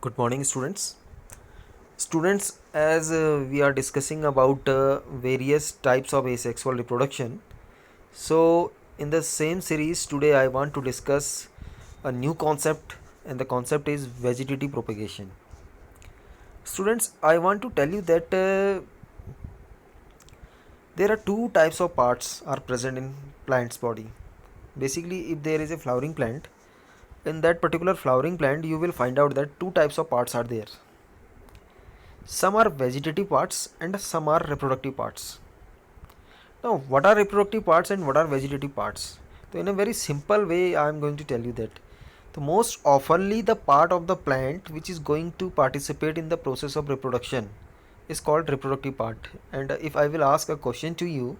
Good morning, students. Students, as we are discussing about various types of asexual reproduction, so in the same series today I want to discuss a new concept, and the concept is vegetative propagation. Students, I want to tell you that there are two types of parts are present in plant's body. Basically, if there is a flowering plant, in that particular flowering plant you will find out that two types of parts are there. Some are vegetative parts and some are reproductive parts. Now, what are reproductive parts and what are vegetative parts? So, in a very simple way, I am going to tell you that. So, most oftenly, the part of the plant which is going to participate in the process of reproduction is called reproductive part. And if I will ask a question to you,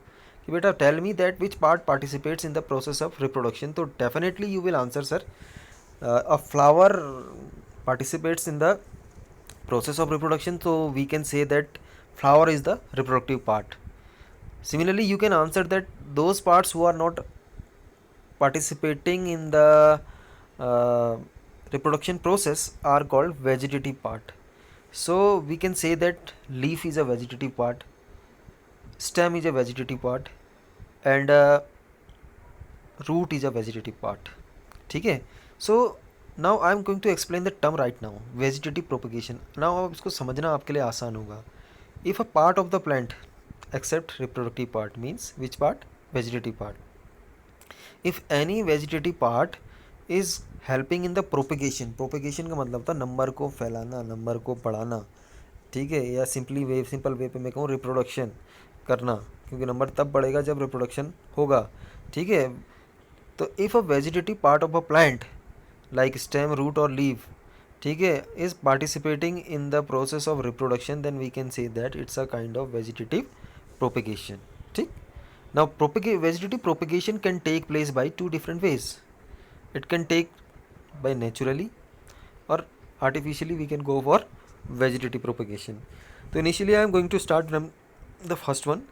you better tell me that which part participates in the process of reproduction. So, definitely you will answer, sir. A flower participates in the process of reproduction, so we can say that flower is the reproductive part. Similarly, you can answer that those parts who are not participating in the uh, reproduction process are called vegetative part. So we can say that leaf is a vegetative part, stem is a vegetative part, and root is a vegetative part. ठीक है. So now I am going to explain the term right now, vegetative propagation. Now अब इसको समझना आपके लिए आसान होगा. If a part of the plant except reproductive part means which part? Vegetative part. If any vegetative part is helping in the propagation, propagation का मतलब था नंबर को फैलाना, नंबर को बढ़ाना, ठीक है, या सिंपल वे पे मैं कहूँ रिप्रोडक्शन करना, क्योंकि नंबर तब बढ़ेगा जब रिप्रोडक्शन होगा. ठीक है. तो if a vegetative part of a plant like stem, root और लीफ, ठीक है, is participating in the process of reproduction, then we can say that it's a kind of vegetative propagation. ठीक. Now vegetative propagation can take place by two different ways. It can take by naturally और artificially we can go for vegetative propagation. So initially I am going to start from the first one,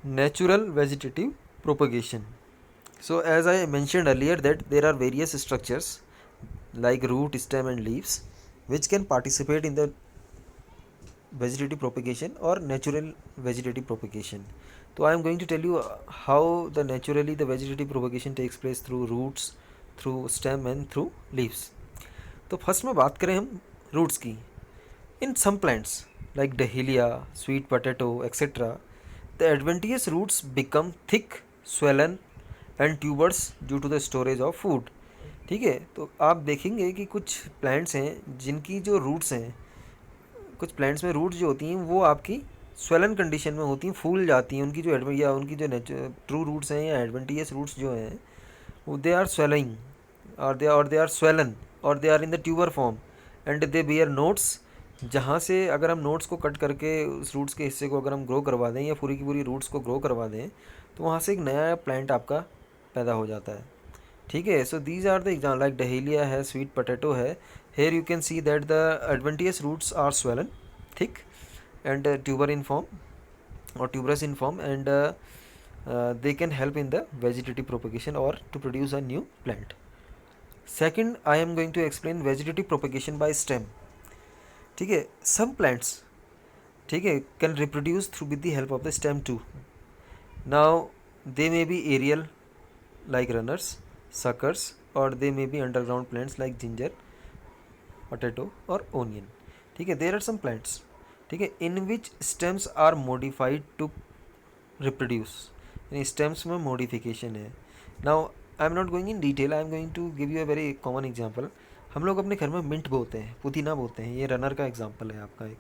natural vegetative propagation. So as I mentioned earlier that there are various structures like root, stem and leaves which can participate in the vegetative propagation or natural vegetative propagation. So I am going to tell you how the vegetative propagation takes place through roots, through stem and through leaves. तो first में बात करें हम roots की. In some plants like dahlia, sweet potato etcetera, the adventitious roots become thick, swollen and tubers due to the storage of food. ठीक है. तो आप देखेंगे कि कुछ प्लांट्स हैं जिनकी जो रूट्स हैं, कुछ प्लांट्स में रूट्स जो होती हैं वो आपकी स्वेलन कंडीशन में होती हैं, फूल जाती हैं. उनकी जो या उनकी जो ट्रू रूट्स हैं या एडवेंटियस रूट्स जो हैं वो दे आर स्वेलिंग और दे आर स्वेलन और they are in the tuber form and they bear nodes. जहाँ से अगर हम नोट्स को कट करके उस रूट्स के हिस्से को अगर हम ग्रो करवा दें या पूरी की पूरी रूट्स को ग्रो करवा दें तो वहाँ से एक नया प्लांट आपका पैदा हो जाता है. ठीक है. So these are the exam like dahlia है, स्वीट पोटैटो है. Here you can see that the adventitious roots are swollen, thick and tuber in form or tuberous in form, and they can help in the vegetative propagation or to produce a new plant. Second, I am going to explain vegetative propagation by stem. ठीक है. some plants, ठीक है, can reproduce through with the help of the stem too. Now they may be aerial like runners, suckers, or they may be underground plants like ginger, potato or onion. ठीक है. there are some plants, ठीक है, in which stems are modified to reproduce. यानी stems में modification है. Now I am not going in detail, I am going to give you a very common example. हम लोग अपने घर में मिंट बोते हैं, पुदीना बोते हैं. ये रनर का एग्जाम्पल है आपका, एक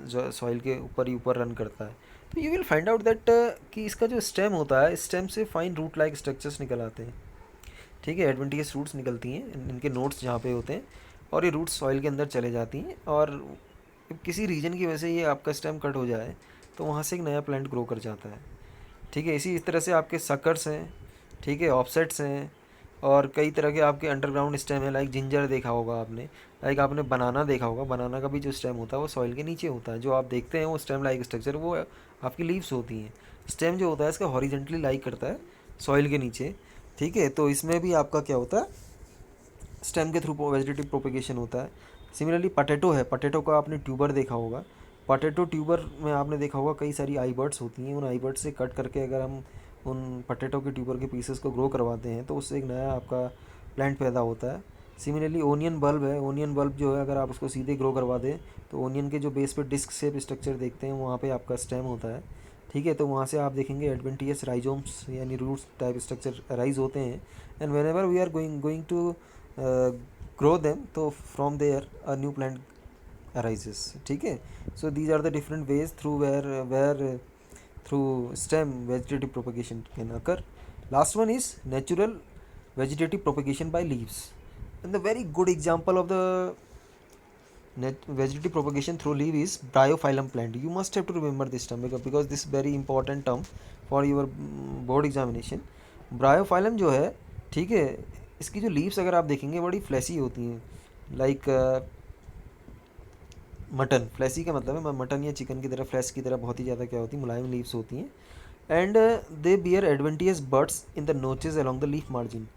जो सॉइल के ऊपर ही ऊपर रन करता है. तो you will find out that कि इसका जो स्टेम होता है, स्टेम से फाइन रूट लाइक स्ट्रक्चर्स निकल आते हैं. ठीक है. एडवेंटियस रूट्स निकलती हैं, इनके नोट्स जहाँ पे होते हैं और ये रूट्स सॉइल के अंदर चले जाती हैं. और किसी रीजन की वजह से ये आपका स्टेम कट हो जाए तो वहाँ से एक नया प्लांट ग्रो कर जाता है. ठीक है. इसी तरह से आपके सकर्स हैं, ठीक है, ऑफसेट्स हैं, और कई तरह के आपके अंडरग्राउंड स्टेम है. लाइक जिंजर देखा होगा आपने, लाइक आपने बनाना देखा होगा. बनाना का भी जो स्टेम होता है वो सॉइल के नीचे होता है. जो आप देखते हैं वो स्टेम लाइक स्ट्रक्चर वो आपकी लीव्स होती हैं. स्टेम जो होता है इसका हॉरिजेंटली लाइक करता है सॉइल के नीचे. ठीक है. तो इसमें भी आपका क्या होता है, स्टेम के थ्रू वेजिटेटिव प्रोपेगेशन होता है. सिमिलरली पटेटो है, पटेटो का आपने ट्यूबर देखा होगा। पटेटो ट्यूबर में आपने देखा होगा कई सारी आई बर्ड्स होती हैं, उन आई बर्ड्स से कट करके अगर हम उन पटेटो के ट्यूबर के पीसेस को ग्रो करवाते हैं तो उससे एक नया आपका प्लांट पैदा होता है। सिमिलरली ओनियन बल्ब है, ओनियन बल्ब जो है अगर आप उसको सीधे ग्रो करवा दें तो ओनियन के जो बेस पे डिस्क शेप स्ट्रक्चर देखते हैं वहाँ पे आपका स्टेम होता है, ठीक है। तो वहाँ से आप देखेंगे एडवेंटियस राइजोम्स यानी रूट्स टाइप स्ट्रक्चर राइज होते हैं, and whenever we are going to grow them तो from there a new plant arises, ठीक है। so these are the different ways through where through stem vegetative propagation can occur. Last one is natural vegetative propagation by leaves, and the very good example of the vegetative propagation through leaf is bryophyllum plant. You must have to remember this term because this is very important term for your board examination. Bryophyllum जो है, ठीक है, इसकी जो leaves अगर आप देखेंगे बड़ी फ्लैसी होती हैं, लाइक मटन। फ्लैसी का मतलब है मटन या चिकन की तरह, फ्लैश की तरह बहुत ही ज़्यादा क्या होती है, मुलायम लीव्स होती हैं। And they beer adventitious birds in the notches along the leaf margin.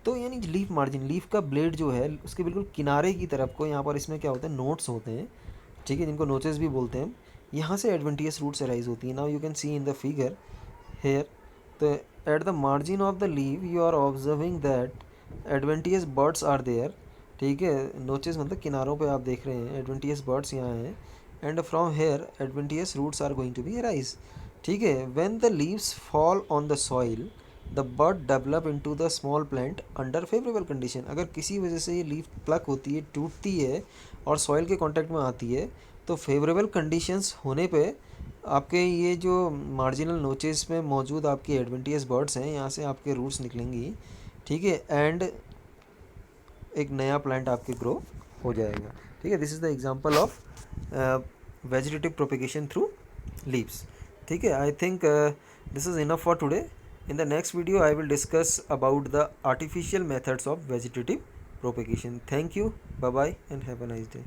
तो यानी लीफ मार्जिन, लीफ का ब्लेड जो है उसके बिल्कुल किनारे की तरफ को यहाँ पर इसमें क्या होते हैं, नोट्स होते हैं, ठीक है, जिनको नोचेस भी बोलते हैं। यहाँ से एडवेंटियस रूट्स अराइज होती हैं। Now you can see in the figure here, तो at the margin of the leaf you are observing that adventitious buds are there, ठीक है। नोचेस मतलब किनारों पे आप देख रहे हैं एडवेंटियस बर्ड्स यहाँ हैं, and from here adventitious roots are going to be arise, ठीक है। When the leaves fall on the soil the bud develop into the small plant under favourable condition. अगर किसी वजह से ये लीफ प्लक होती है, टूटती है और सॉइल के कांटेक्ट में आती है तो फेवरेबल कंडीशंस होने पे आपके ये जो मार्जिनल नोचेस में मौजूद आपकी एडवेंटियस बर्ड्स हैं यहाँ से आपके रूट्स निकलेंगी, ठीक है, एंड एक नया प्लांट आपके ग्रो हो जाएगा, ठीक है। This is the example of vegetative propagation through leaves, ठीक है। I think this is enough for today. In the next video, I will discuss about the artificial methods of vegetative propagation. Thank you. Bye bye and have a nice day.